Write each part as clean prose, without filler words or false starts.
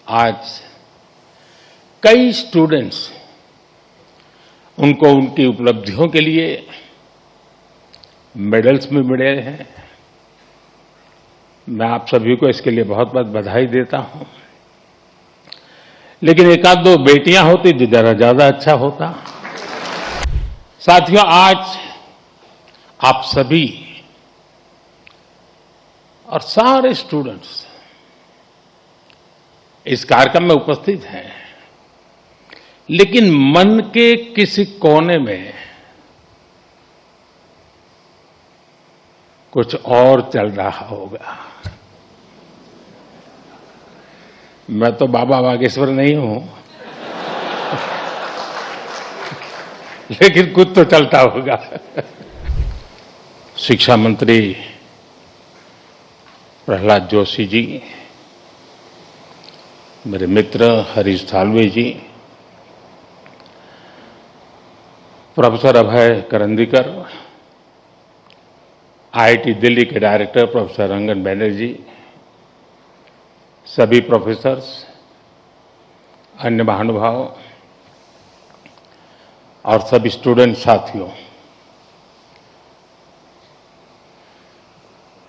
आज कई स्टूडेंट्स उनको उनकी उपलब्धियों के लिए मेडल्स भी मिले हैं। मैं आप सभी को इसके लिए बहुत बहुत बधाई देता हूं। लेकिन एक आध दो बेटियां होती तो जरा ज्यादा अच्छा होता। साथियों, आज आप सभी और सारे स्टूडेंट्स इस कार्यक्रम में उपस्थित हैं, लेकिन मन के किसी कोने में कुछ और चल रहा होगा। मैं तो बाबा बागेश्वर नहीं हूं, लेकिन कुछ तो चलता होगा। शिक्षा मंत्री प्रहलाद जोशी जी, मेरे मित्र हरीश साल्वे जी, प्रोफेसर अभय करंदीकर, आईआईटी दिल्ली के डायरेक्टर प्रोफेसर रंगन बैनर्जी, सभी प्रोफेसर्स, अन्य महानुभाव और सभी स्टूडेंट साथियों,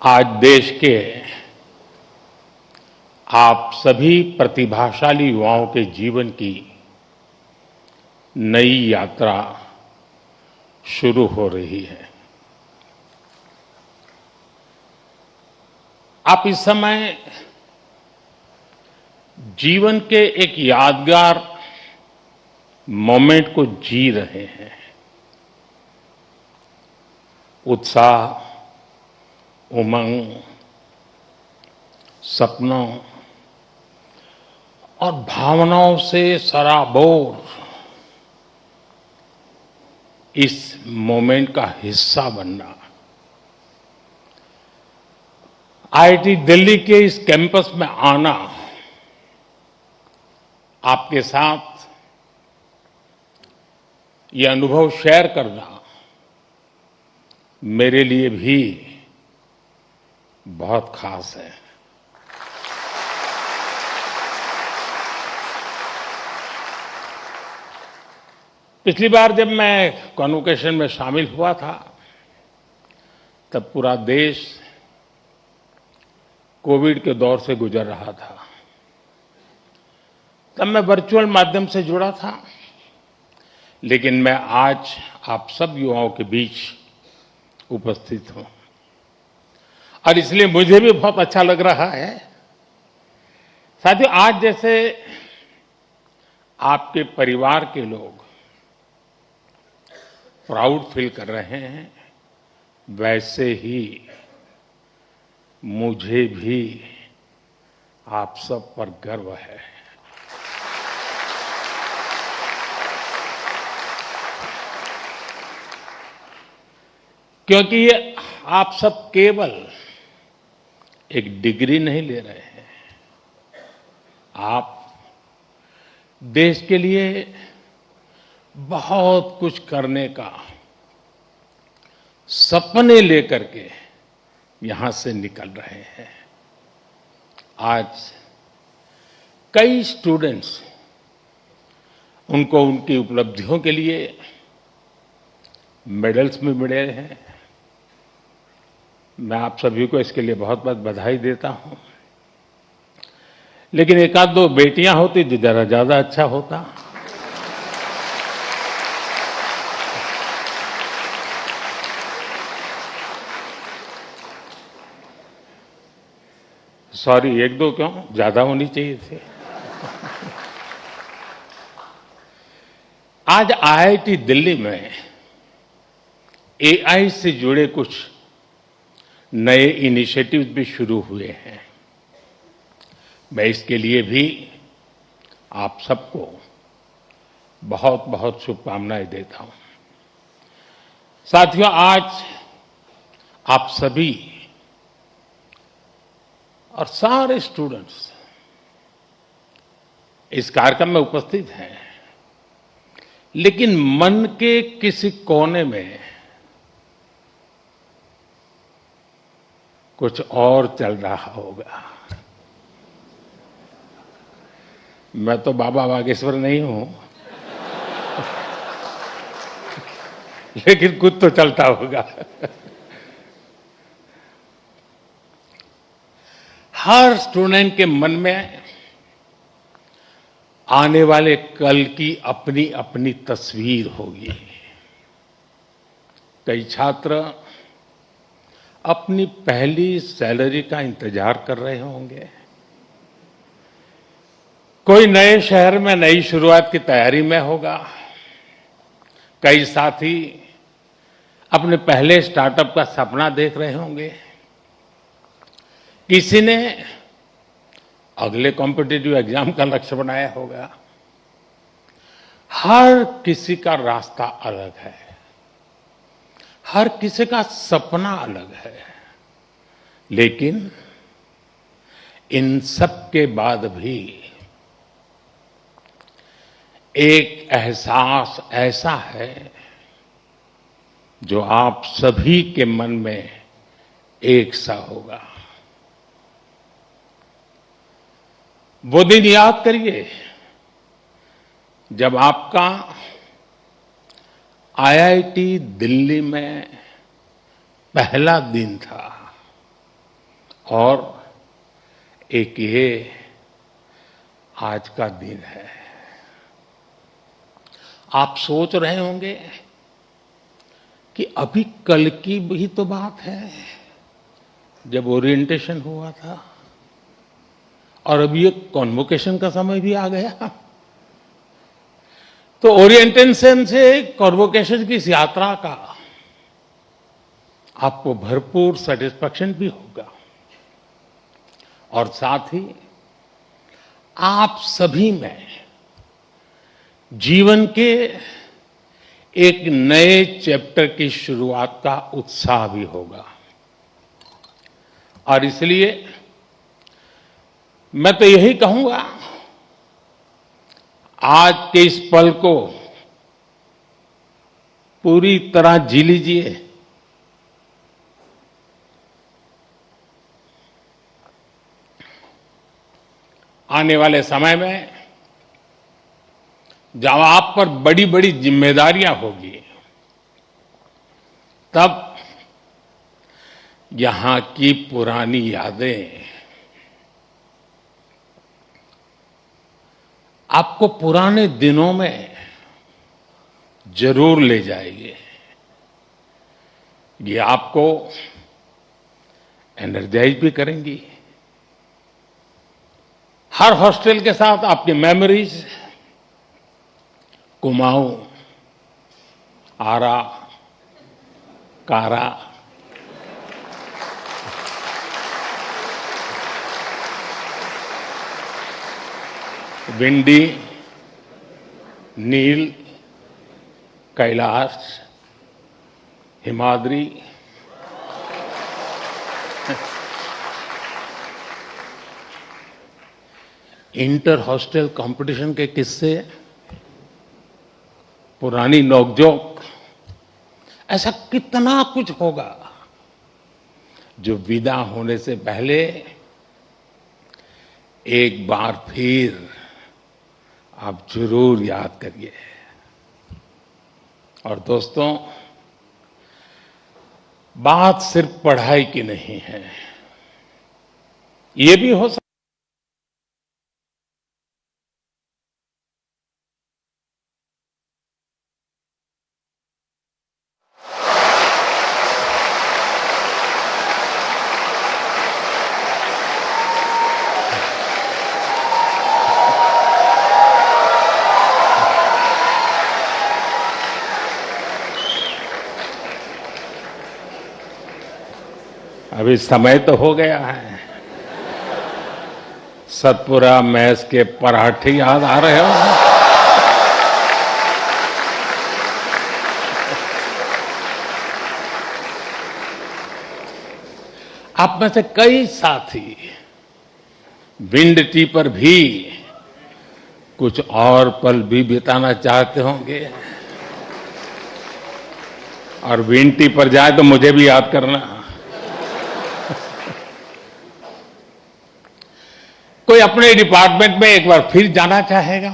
आज देश के आप सभी प्रतिभाशाली युवाओं के जीवन की नई यात्रा शुरू हो रही है। आप इस समय जीवन के एक यादगार मोमेंट को जी रहे हैं। उत्साह, उमंग, सपनों और भावनाओं से सराबोर इस मोमेंट का हिस्सा बनना, आईआईटी दिल्ली के इस कैंपस में आना, आपके साथ ये अनुभव शेयर करना मेरे लिए भी बहुत खास है। पिछली बार जब मैं कॉन्वोकेशन में शामिल हुआ था, तब पूरा देश कोविड के दौर से गुजर रहा था। तब मैं वर्चुअल माध्यम से जुड़ा था, लेकिन मैं आज आप सब युवाओं के बीच उपस्थित हूं और इसलिए मुझे भी बहुत अच्छा लग रहा है। साथियों, आज जैसे आपके परिवार के लोग प्राउड फील कर रहे हैं, वैसे ही मुझे भी आप सब पर गर्व है। क्योंकि ये आप सब केवल एक डिग्री नहीं ले रहे हैं, आप देश के लिए बहुत कुछ करने का सपने लेकर के यहां से निकल रहे हैं। आज कई स्टूडेंट्स उनको उनकी उपलब्धियों के लिए मेडल्स भी मिले हैं। मैं आप सभी को इसके लिए बहुत बहुत बधाई देता हूं। लेकिन एक आध दो बेटियां होती तो जरा ज्यादा अच्छा होता। सॉरी, एक दो क्यों, ज्यादा होनी चाहिए थे। आज आईआईटी दिल्ली में एआई से जुड़े कुछ नए इनिशिएटिव्स भी शुरू हुए हैं। मैं इसके लिए भी आप सबको बहुत बहुत शुभकामनाएं देता हूं। साथियों, आज आप सभी और सारे स्टूडेंट्स इस कार्यक्रम में उपस्थित हैं, लेकिन मन के किसी कोने में कुछ और चल रहा होगा। मैं तो बाबा बागेश्वर नहीं हूं, लेकिन कुछ तो चलता होगा। हर स्टूडेंट के मन में आने वाले कल की अपनी अपनी तस्वीर होगी। कई छात्र अपनी पहली सैलरी का इंतजार कर रहे होंगे, कोई नए शहर में नई शुरुआत की तैयारी में होगा, कई साथी अपने पहले स्टार्टअप का सपना देख रहे होंगे, किसी ने अगले कॉम्पिटिटिव एग्जाम का लक्ष्य बनाया होगा। हर किसी का रास्ता अलग है, हर किसी का सपना अलग है, लेकिन इन सब के बाद भी एक एहसास ऐसा है जो आप सभी के मन में एक सा होगा। वो दिन याद करिए जब आपका आईआईटी दिल्ली में पहला दिन था और एक ये आज का दिन है। आप सोच रहे होंगे कि अभी कल की भी तो बात है जब ओरिएंटेशन हुआ था और अभी एक कॉन्वोकेशन का समय भी आ गया। तो ओरिएंटेशन से कॉन्वोकेशन की इस यात्रा का आपको भरपूर सेटिस्फैक्शन भी होगा और साथ ही आप सभी में जीवन के एक नए चैप्टर की शुरुआत का उत्साह भी होगा। और इसलिए मैं तो यही कहूंगा, आज के इस पल को पूरी तरह जी लीजिए। आने वाले समय में जब आप पर बड़ी बड़ी जिम्मेदारियां होगी, तब यहां की पुरानी यादें आपको पुराने दिनों में जरूर ले जाएगी। ये आपको एनर्जाइज भी करेंगी। हर हॉस्टल के साथ आपकी memories Kumaon, Ara, Kara, Vindy, Nil, Kailash, Himadri, inter hostel competition के किस्से, पुरानी नोकझोंक, ऐसा कितना कुछ होगा जो विदा होने से पहले एक बार फिर आप जरूर याद करिए। और दोस्तों, बात सिर्फ पढ़ाई की नहीं है, ये भी हो सकता अभी समय तो हो गया है। सतपुरा मैस के पराठे याद आ रहे हो? आप में से कई साथी विंड टी पर भी कुछ और पल भी बिताना चाहते होंगे, और विंड टी पर जाए तो मुझे भी याद करना। कोई अपने डिपार्टमेंट में एक बार फिर जाना चाहेगा,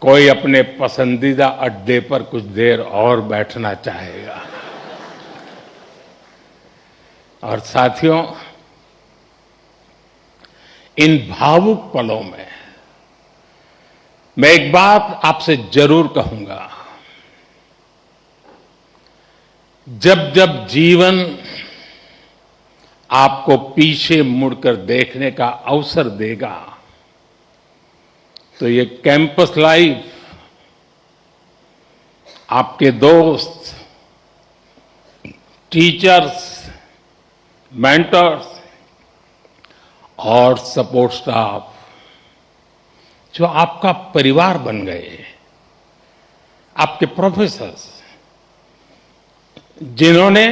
कोई अपने पसंदीदा अड्डे पर कुछ देर और बैठना चाहेगा। और साथियों, इन भावुक पलों में मैं एक बात आपसे जरूर कहूंगा, जब जब जीवन आपको पीछे मुड़कर देखने का अवसर देगा, तो ये कैंपस लाइफ आपके दोस्त, टीचर्स, मेंटर्स और सपोर्ट स्टाफ जो आपका परिवार बन गए, आपके प्रोफेसर्स जिन्होंने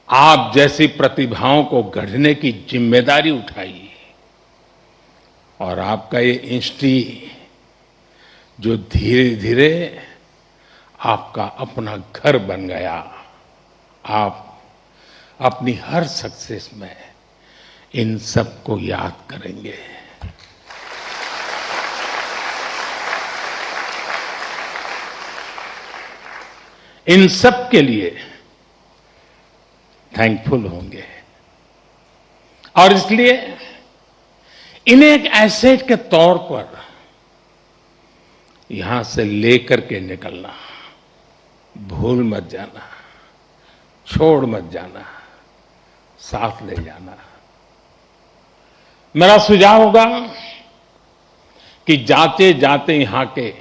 आप जैसी प्रतिभाओं को गढ़ने की जिम्मेदारी उठाई, और आपका ये इंस्टीट्यूट जो धीरे धीरे आपका अपना घर बन गया, आप अपनी हर सक्सेस में इन सबको याद करेंगे। इन सब के लिए थैंकफुल होंगे, और इसलिए इन्हें एक एसेट के तौर पर यहां से लेकर के निकलना, भूल मत जाना, छोड़ मत जाना, साथ ले जाना। मेरा सुझाव होगा कि जाते जाते यहां के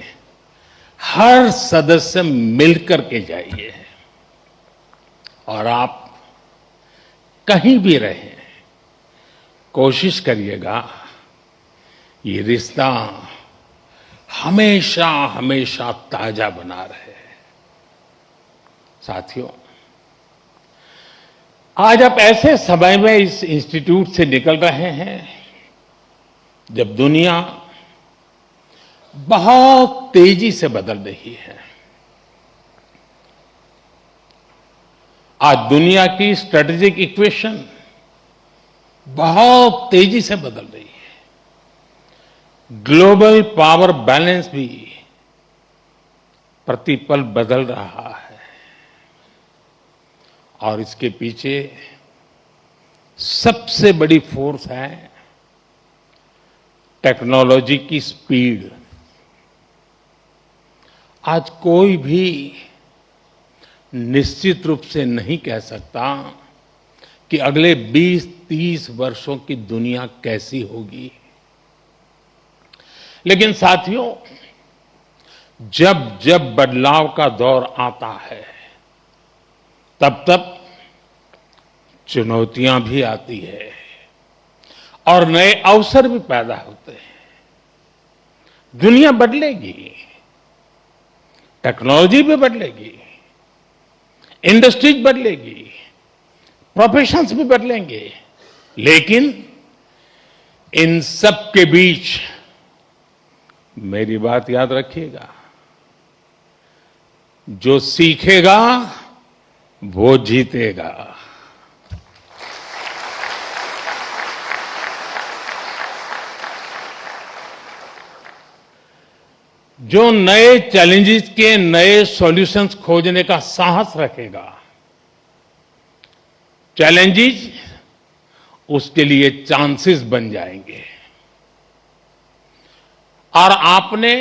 हर सदस्य मिलकर के जाइए, और आप कहीं भी रहें, कोशिश करिएगा ये रिश्ता हमेशा हमेशा ताजा बना रहे। साथियों, आज आप ऐसे समय में इस इंस्टीट्यूट से निकल रहे हैं जब दुनिया बहुत तेजी से बदल रही है। आज दुनिया की स्ट्रेटेजिक इक्वेशन बहुत तेजी से बदल रही है। ग्लोबल पावर बैलेंस भी प्रतिपल बदल रहा है, और इसके पीछे सबसे बड़ी फोर्स है टेक्नोलॉजी की स्पीड। आज कोई भी निश्चित रूप से नहीं कह सकता कि अगले 20-30 वर्षों की दुनिया कैसी होगी, लेकिन साथियों, जब जब बदलाव का दौर आता है, तब तब चुनौतियां भी आती है और नए अवसर भी पैदा होते हैं। दुनिया बदलेगी, टेक्नोलॉजी भी बदलेगी, इंडस्ट्रीज बदलेगी, प्रोफेशंस भी बदलेंगे, लेकिन इन सब के बीच मेरी बात याद रखिएगा, जो सीखेगा वो जीतेगा। जो नए चैलेंजेस के नए सॉल्यूशंस खोजने का साहस रखेगा, चैलेंजेस उसके लिए चांसेस बन जाएंगे। और आपने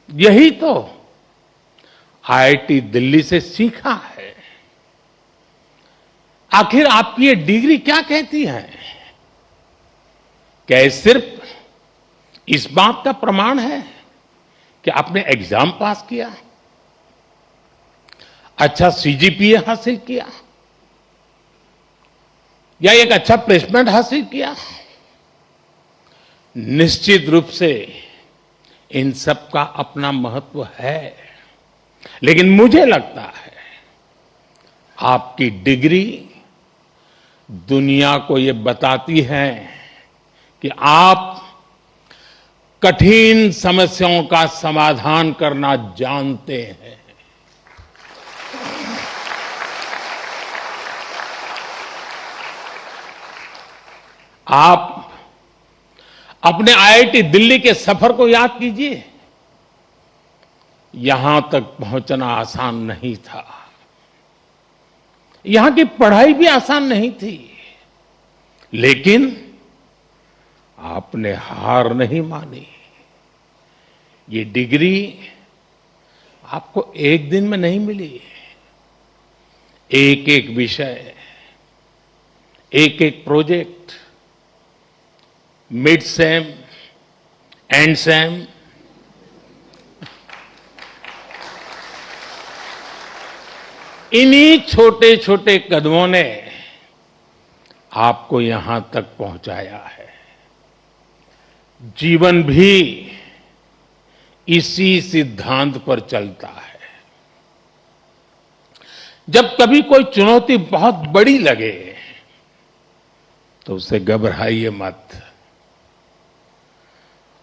यही तो आईआईटी दिल्ली से सीखा है। आखिर आपकी ये डिग्री क्या कहती है? क्या ये सिर्फ इस बात का प्रमाण है कि आपने एग्जाम पास किया, अच्छा सीजीपीए हासिल किया, या एक अच्छा प्लेसमेंट हासिल किया? निश्चित रूप से इन सब का अपना महत्व है, लेकिन मुझे लगता है आपकी डिग्री दुनिया को ये बताती है कि आप कठिन समस्याओं का समाधान करना जानते हैं। आप अपने आईआईटी दिल्ली के सफर को याद कीजिए। यहां तक पहुंचना आसान नहीं था। यहां की पढ़ाई भी आसान नहीं थी, लेकिन आपने हार नहीं मानी। ये डिग्री आपको एक दिन में नहीं मिली। एक एक विषय, एक एक project, mid sem, and same, इन्हीं छोटे छोटे कदमों ने आपको यहां तक पहुंचाया है। जीवन भी इसी सिद्धांत पर चलता है। जब कभी कोई चुनौती बहुत बड़ी लगे तो उसे घबराइए मत।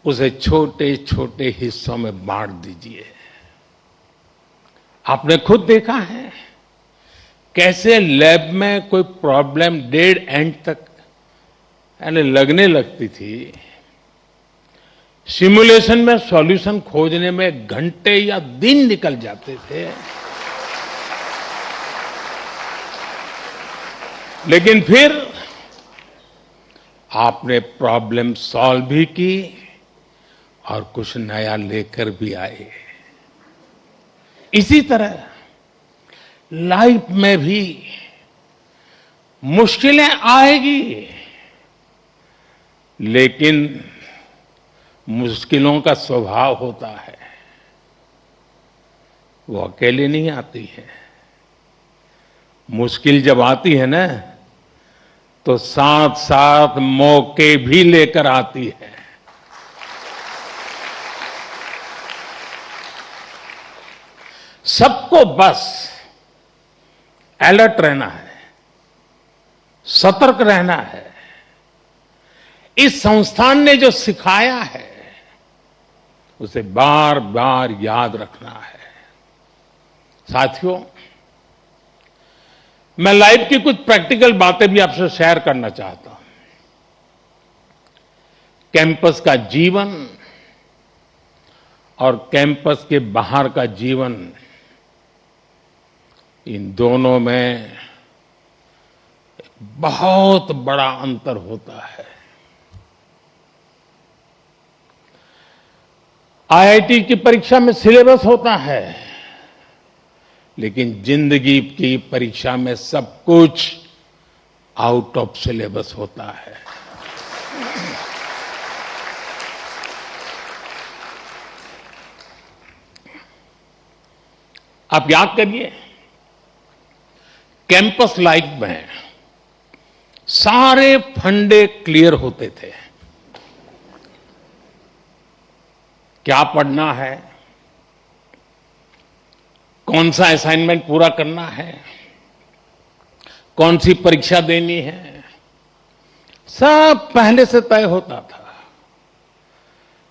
उसे छोटे छोटे हिस्सों में बांट दीजिए। आपने खुद देखा है कैसे लैब में कोई प्रॉब्लम डेड एंड तक यानी लगने लगती थी, सिमुलेशन में सॉल्यूशन खोजने में घंटे या दिन निकल जाते थे, लेकिन फिर आपने प्रॉब्लम सॉल्व भी की और कुछ नया लेकर भी आए। इसी तरह लाइफ में भी मुश्किलें आएगी, लेकिन मुश्किलों का स्वभाव होता है, वो अकेले नहीं आती है। मुश्किल जब आती है ना, तो साथ साथ मौके भी लेकर आती है। सबको बस अलर्ट रहना है, सतर्क रहना है। इस संस्थान ने जो सिखाया है उसे बार बार याद रखना है। साथियों, मैं लाइफ की कुछ प्रैक्टिकल बातें भी आपसे शेयर करना चाहता हूं। कैंपस का जीवन और कैंपस के बाहर का जीवन, इन दोनों में बहुत बड़ा अंतर होता है। आईआईटी की परीक्षा में सिलेबस होता है, लेकिन जिंदगी की परीक्षा में सब कुछ आउट ऑफ सिलेबस होता है। आप याद करिए, कैंपस लाइफ में सारे फंडे क्लियर होते थे। क्या पढ़ना है, कौन सा असाइनमेंट पूरा करना है, कौन सी परीक्षा देनी है, सब पहले से तय होता था।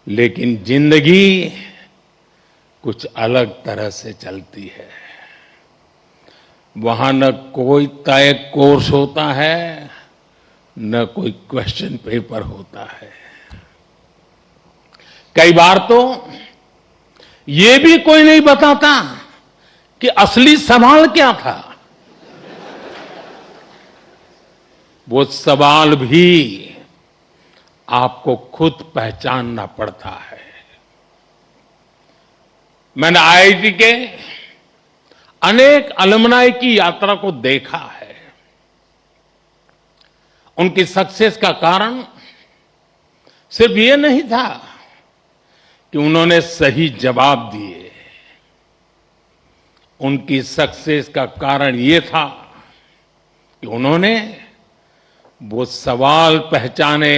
लेकिन जिंदगी कुछ अलग तरह से चलती है। वहां न कोई तय कोर्स होता है, न कोई क्वेश्चन पेपर होता है। कई बार तो ये भी कोई नहीं बताता कि असली सवाल क्या था। वो सवाल भी आपको खुद पहचानना पड़ता है। मैंने आईआईटी के अनेक अलुमनाई की यात्रा को देखा है। उनकी सक्सेस का कारण सिर्फ ये नहीं था कि उन्होंने सही जवाब दिए। उनकी सक्सेस का कारण ये था कि उन्होंने वो सवाल पहचाने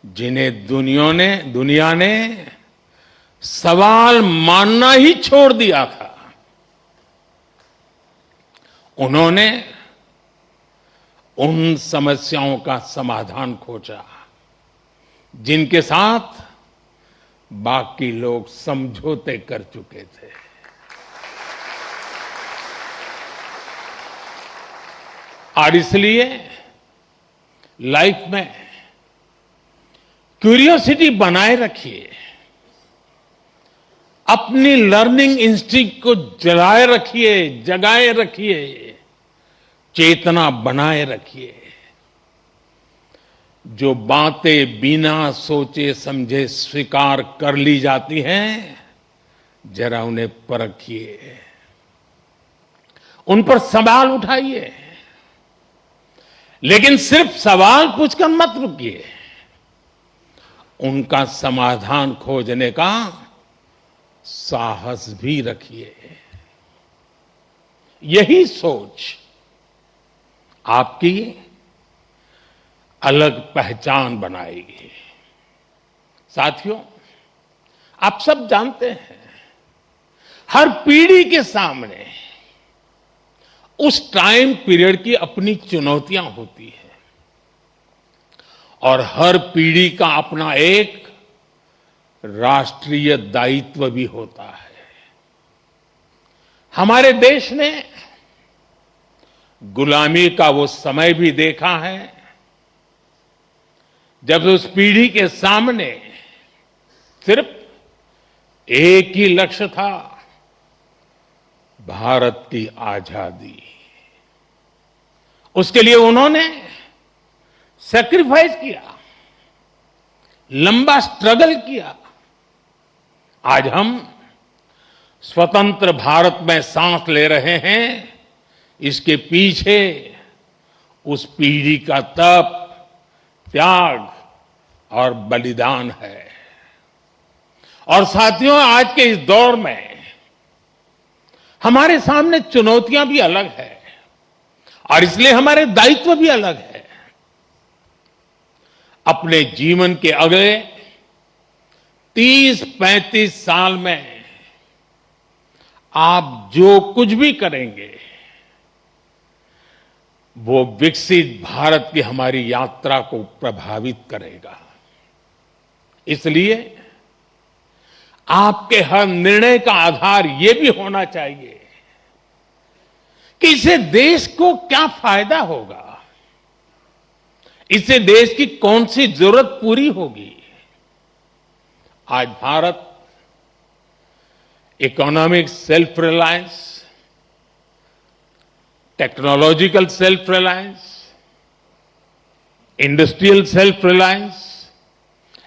जिन्हें दुनिया ने सवाल मानना ही छोड़ दिया था। उन्होंने उन समस्याओं का समाधान खोजा जिनके साथ बाकी लोग समझौते कर चुके थे। और इसलिए लाइफ में क्यूरियोसिटी बनाए रखिए, अपनी लर्निंग इंस्टिंक्ट को जगाए रखिए, चेतना बनाए रखिए। जो बातें बिना सोचे समझे स्वीकार कर ली जाती हैं, जरा उन्हें परखिए, उन पर सवाल उठाइए, लेकिन सिर्फ सवाल पूछकर मत रुकिए, उनका समाधान खोजने का साहस भी रखिए। यही सोच आपकी अलग पहचान बनाएगी। साथियों, आप सब जानते हैं, हर पीढ़ी के सामने उस टाइम पीरियड की अपनी चुनौतियां होती हैं और हर पीढ़ी का अपना एक राष्ट्रीय दायित्व भी होता है। हमारे देश ने गुलामी का वो समय भी देखा है जब उस पीढ़ी के सामने सिर्फ एक ही लक्ष्य था, भारत की आजादी। उसके लिए उन्होंने सैक्रिफाइस किया, लंबा स्ट्रगल किया। आज हम स्वतंत्र भारत में सांस ले रहे हैं, इसके पीछे उस पीढ़ी का तप, त्याग और बलिदान है। और साथियों, आज के इस दौर में हमारे सामने चुनौतियां भी अलग है और इसलिए हमारे दायित्व भी अलग है। अपने जीवन के अगले 30-35 साल में आप जो कुछ भी करेंगे, वो विकसित भारत की हमारी यात्रा को प्रभावित करेगा। इसलिए आपके हर निर्णय का आधार ये भी होना चाहिए कि इससे देश को क्या फायदा होगा, इससे देश की कौन सी जरूरत पूरी होगी। आज Bharat economic self reliance, technological self reliance, industrial self reliance,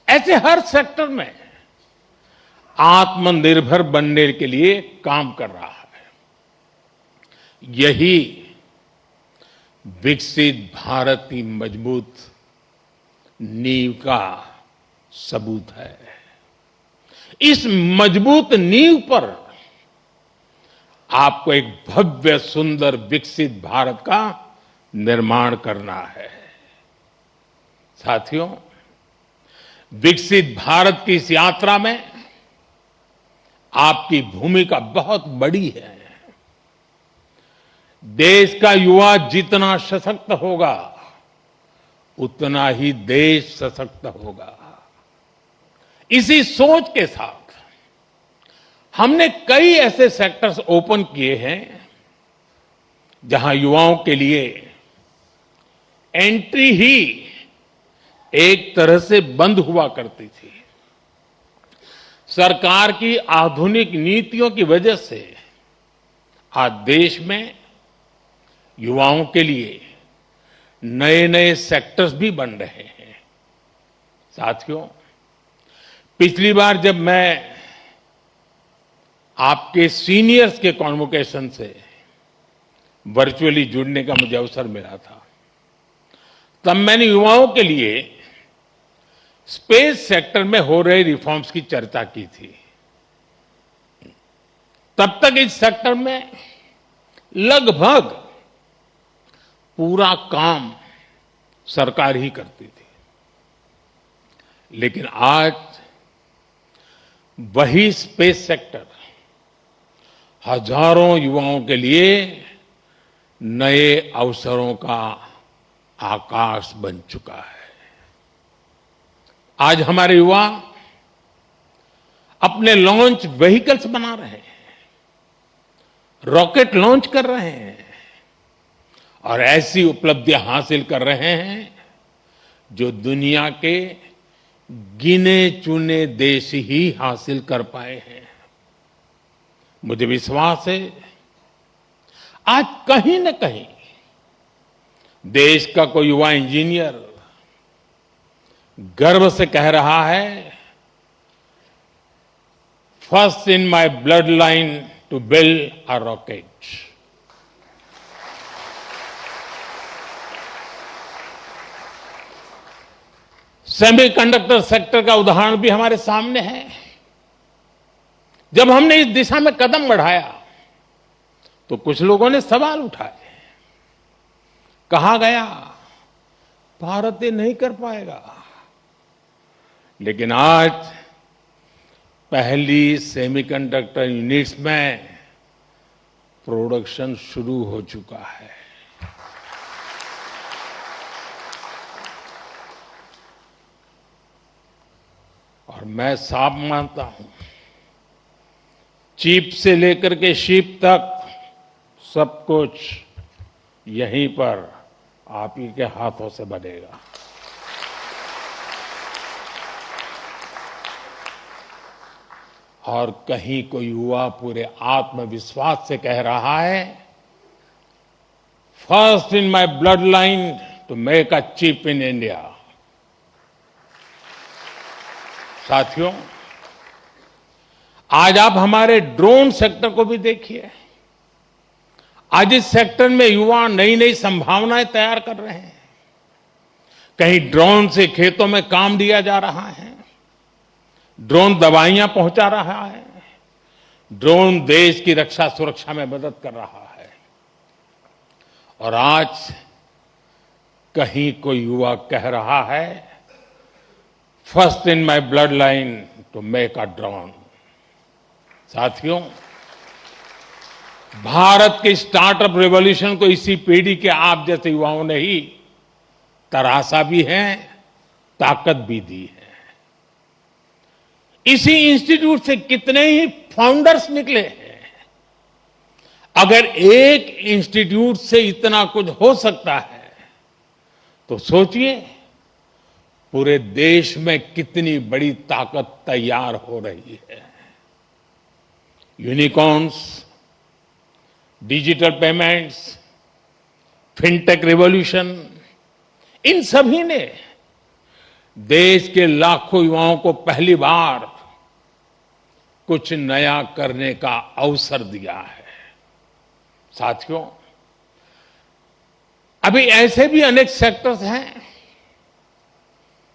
ऐसे हर सेक्टर में आत्मनिर्भर बनने के लिए काम कर रहा है। यही विकसित भारत की मजबूत नींव का सबूत है। इस मजबूत नींव पर आपको एक भव्य, सुंदर, विकसित भारत का निर्माण करना है। साथियों, विकसित भारत की इस यात्रा में आपकी भूमिका बहुत बड़ी है। देश का युवा जितना सशक्त होगा, उतना ही देश सशक्त होगा। इसी सोच के साथ हमने कई ऐसे सेक्टर्स ओपन किए हैं जहां युवाओं के लिए एंट्री ही एक तरह से बंद हुआ करती थी। सरकार की आधुनिक नीतियों की वजह से आज देश में युवाओं के लिए नए नए सेक्टर्स भी बन रहे हैं। साथियों, पिछली बार जब मैं आपके सीनियर्स के कॉन्वोकेशन से वर्चुअली जुड़ने का मुझे अवसर मिला था, तब मैंने युवाओं के लिए स्पेस सेक्टर में हो रहे रिफॉर्म्स की चर्चा की थी। तब तक इस सेक्टर में लगभग पूरा काम सरकार ही करती थी, लेकिन आज वही स्पेस सेक्टर हजारों युवाओं के लिए नए अवसरों का आकाश बन चुका है। आज हमारे युवा अपने लॉन्च व्हीकल्स बना रहे हैं, रॉकेट लॉन्च कर रहे हैं और ऐसी उपलब्धियां हासिल कर रहे हैं जो दुनिया के गिने चुने देश ही हासिल कर पाए हैं। मुझे विश्वास है आज कहीं न कहीं देश का कोई युवा इंजीनियर गर्व से कह रहा है, first in my blood line to build a rocket. Semiconductor sector का उदाहरण भी हमारे सामने है। जब हमने इस दिशा में कदम बढ़ाया तो कुछ लोगों ने सवाल उठाए, कहा गया भारत ये नहीं कर पाएगा। लेकिन आज पहली सेमीकंडक्टर यूनिट्स में प्रोडक्शन शुरू हो चुका है। और मैं साफ मानता हूं, चिप से लेकर के शिप तक सब कुछ यहीं पर आप ही के हाथों से बनेगा। और कहीं कोई युवा पूरे आत्मविश्वास से कह रहा है, first in my blood line to make a chip in India. साथियों, आज आप हमारे ड्रोन सेक्टर को भी देखिए। आज इस सेक्टर में युवा नई नई संभावनाएं तैयार कर रहे हैं। कहीं ड्रोन से खेतों में काम दिया जा रहा है, ड्रोन दवाइयां पहुंचा रहा है, ड्रोन देश की रक्षा सुरक्षा में मदद कर रहा है। और आज कहीं कोई युवा कह रहा है, first in my blood line to make a drone. साथियों, भारत के स्टार्टअप रेवोल्यूशन को इसी पीढ़ी के आप जैसे युवाओं ने ही तराशा भी है, ताकत भी दी है। इसी इंस्टीट्यूट से कितने ही फाउंडर्स निकले हैं। अगर एक इंस्टीट्यूट से इतना कुछ हो सकता है तो सोचिए पूरे देश में कितनी बड़ी ताकत तैयार हो रही है। Unicorns, digital payments, fintech revolution, इन सभी ने देश के लाखों युवाओं को पहली बार कुछ नया करने का अवसर दिया है। साथियों, अभी ऐसे भी अनेक सेक्टर्स हैं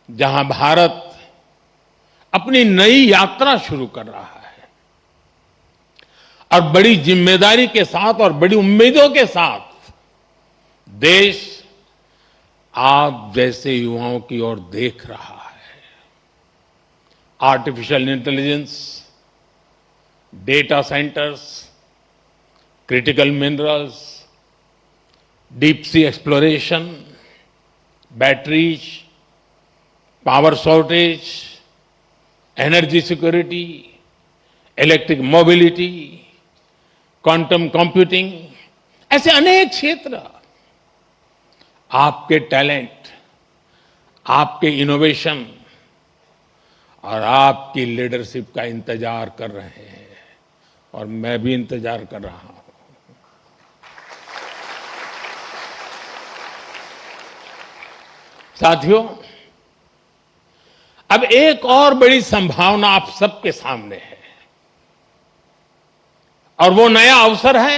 जहां भारत अपनी नई यात्रा शुरू कर रहा है और बड़ी जिम्मेदारी के साथ और बड़ी उम्मीदों के साथ देश आप जैसे युवाओं की ओर देख रहा है। Artificial intelligence, data centres, critical minerals, deep sea exploration, batteries, power shortage, energy security, electric mobility, quantum computing, ऐसे अनेक क्षेत्र आपके टैलेंट, आपके इनोवेशन और आपकी लीडरशिप का इंतजार कर रहे हैं। और मैं भी इंतजार कर रहा हूं। साथियों, अब एक और बड़ी संभावना आप सबके सामने है और वो नया अवसर है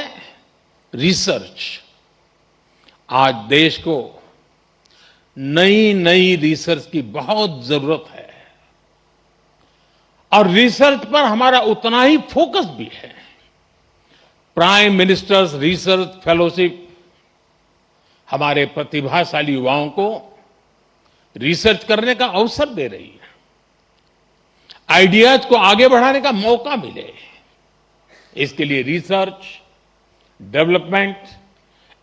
रिसर्च। आज देश को नई नई रिसर्च की बहुत जरूरत है और रिसर्च पर हमारा उतना ही फोकस भी है। प्राइम मिनिस्टर्स रिसर्च फेलोशिप हमारे प्रतिभाशाली युवाओं को रिसर्च करने का अवसर दे रही है, आइडियाज को आगे बढ़ाने का मौका मिले, इसके लिए research, development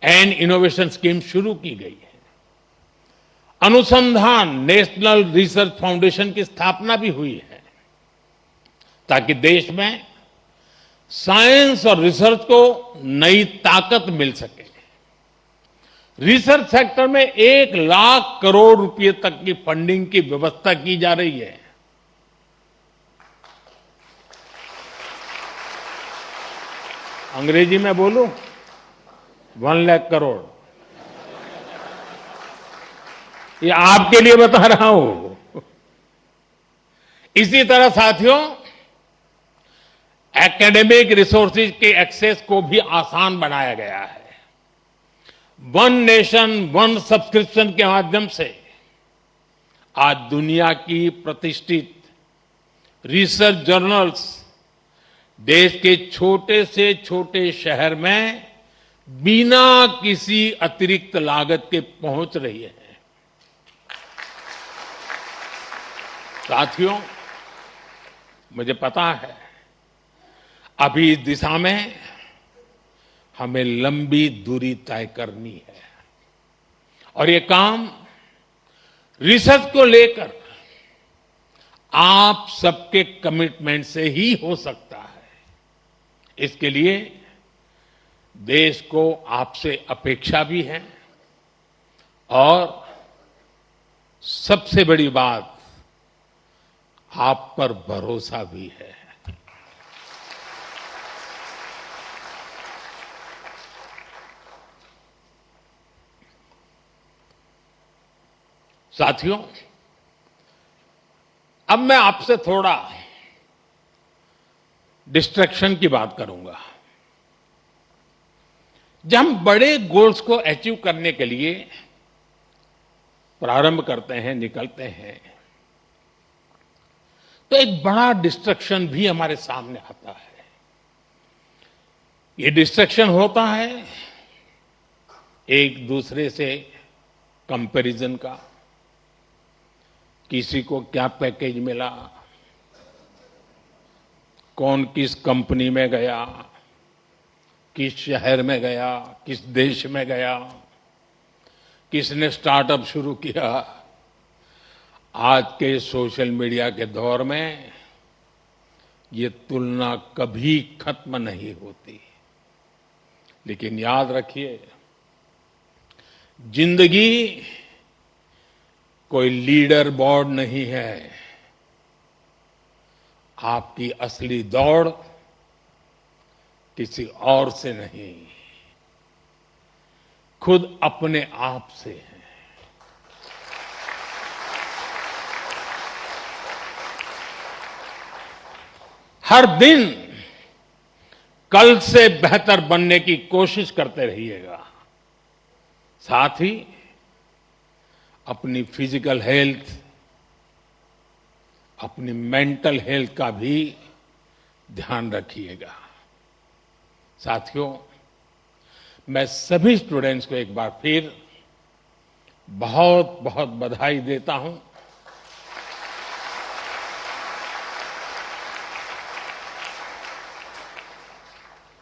and innovation scheme शुरू की गई है। अनुसंधान नेशनल रिसर्च फाउंडेशन की स्थापना भी हुई है ताकि देश में साइंस और रिसर्च को नई ताकत मिल सके। रिसर्च सेक्टर में 1,00,000 करोड़ रुपए तक की फंडिंग की व्यवस्था की जा रही है। अंग्रेजी में बोलूं 1,00,000 करोड़। ये आपके लिए बता रहा हूं। इसी तरह साथियों, एकेडमिक रिसोर्सेज के एक्सेस को भी आसान बनाया गया है। वन नेशन वन सब्सक्रिप्शन के माध्यम से आज दुनिया की प्रतिष्ठित रिसर्च जर्नल्स देश के छोटे से छोटे शहर में बिना किसी अतिरिक्त लागत के पहुंच रही है। साथियों, मुझे पता है अभी इस दिशा में हमें लंबी दूरी तय करनी है और ये काम रिसर्च को लेकर आप सबके कमिटमेंट से ही हो सकता है। इसके लिए देश को आपसे अपेक्षा भी है और सबसे बड़ी बात, आप पर भरोसा भी है। साथियों, अब मैं आपसे थोड़ा डिस्ट्रैक्शन की बात करूंगा। जब हम बड़े गोल्स को अचीव करने के लिए प्रारंभ करते हैं, निकलते हैं, तो एक बड़ा डिस्ट्रैक्शन भी हमारे सामने आता है। ये डिस्ट्रैक्शन होता है एक दूसरे से कंपैरिजन का। किसी को क्या पैकेज मिला, कौन किस कंपनी में गया, किस शहर में गया, किस देश में गया, किसने स्टार्टअप शुरू किया। आज के सोशल मीडिया के दौर में ये तुलना कभी खत्म नहीं होती। लेकिन याद रखिए, जिंदगी कोई लीडर बोर्ड नहीं है। आपकी असली दौड़ किसी और से नहीं, खुद अपने आप से है। हर दिन कल से बेहतर बनने की कोशिश करते रहिएगा। साथ ही अपनी फिजिकल हेल्थ, अपनी मेंटल हेल्थ का भी ध्यान रखिएगा। साथियों, मैं सभी स्टूडेंट्स को एक बार फिर बहुत बहुत बधाई देता हूं।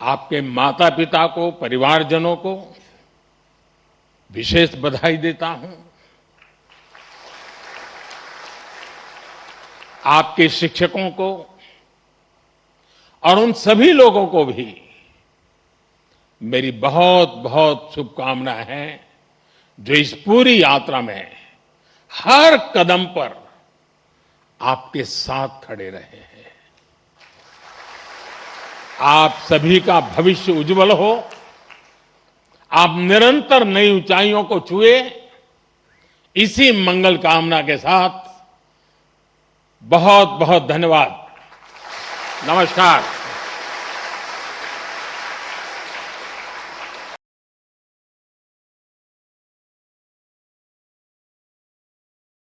आपके माता पिता को, परिवारजनों को विशेष बधाई देता हूं। आपके शिक्षकों को और उन सभी लोगों को भी मेरी बहुत बहुत शुभकामनाएं हैं जो इस पूरी यात्रा में हर कदम पर आपके साथ खड़े रहे हैं। आप सभी का भविष्य उज्जवल हो। आप निरंतर नई ऊंचाइयों को छुए। इसी मंगल कामना के साथ बहुत बहुत धन्यवाद। नमस्कार।